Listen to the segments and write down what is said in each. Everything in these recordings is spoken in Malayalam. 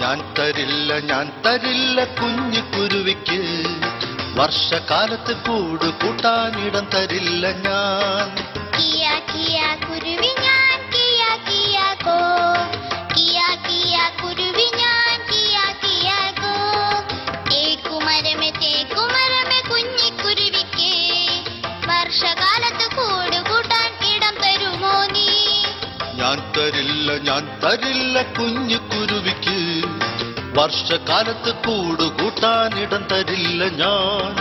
ഞാൻ തരില്ല കുഞ്ഞു കുരുവിക്ക്, വർഷകാലത്ത് കൂട് കൂട്ടാനിടം തരില്ല ഞാൻ. കിയാ കിയാ കുരുവി ഞാൻ കിയാ കിയാ കോ, കിയാ കിയാ കുരുവി ഞാൻ കിയാ കിയാ കോ. തേക്കുമരമേ കുഞ്ഞി കുരുവിക്ക്, വർഷകാലത്ത് കൂട് കൂട്ടാൻ ഇടം തരുമോ നീ? ഞാൻ തരില്ല കുഞ്ഞു കുരുവിക്ക്, വർഷകാലത്ത് കൂട് കൂട്ടാനിടം തരില്ല ഞാൻ.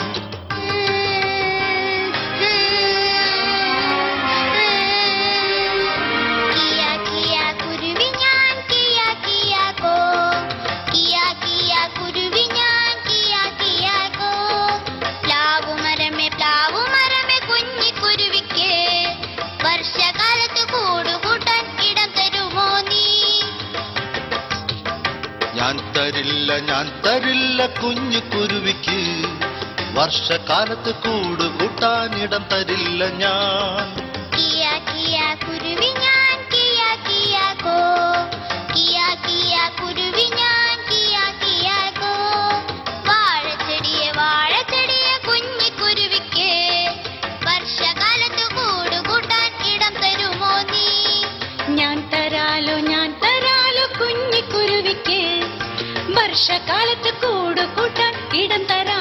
കിയാ കിയാ കുരുവി ഞാൻ കിയാ കിയാ കോ, കിയാ കിയാ കുരുവി ഞാൻ കിയാ കിയാ കോ. പ്ലാവുമരമേ കുഞ്ഞി കുരുവിക്ക്, വർഷകാലത്ത് കൂട് കൂട്ടാൻ ഇടം തരുമോ നീ? ഞാൻ തരില്ല കുഞ്ഞു കുരുവിക്ക്, വർഷകാലത്ത് കൂട് കൂട്ടാനിടം തരില്ല ഞാൻ. കിയാ കിയാ കുരുവി ഞാൻ കിയാ കിയാ കോ, കിയാ കിയാ കുരുവി ഞാൻ കിയാ കിയാ കോ. വാഴച്ചെടിയെ കുഞ്ഞി കുരുവിക്ക്, വർഷകാലത്ത് കൂട് കൂട്ടാൻ ഇടം തരുമോ നീ? ഞാൻ തരാലോ കുഞ്ഞി കുരുവിക്ക്, വർഷകാലത്ത് കൂട് കൂട്ടാൻ ഇടം തരാം.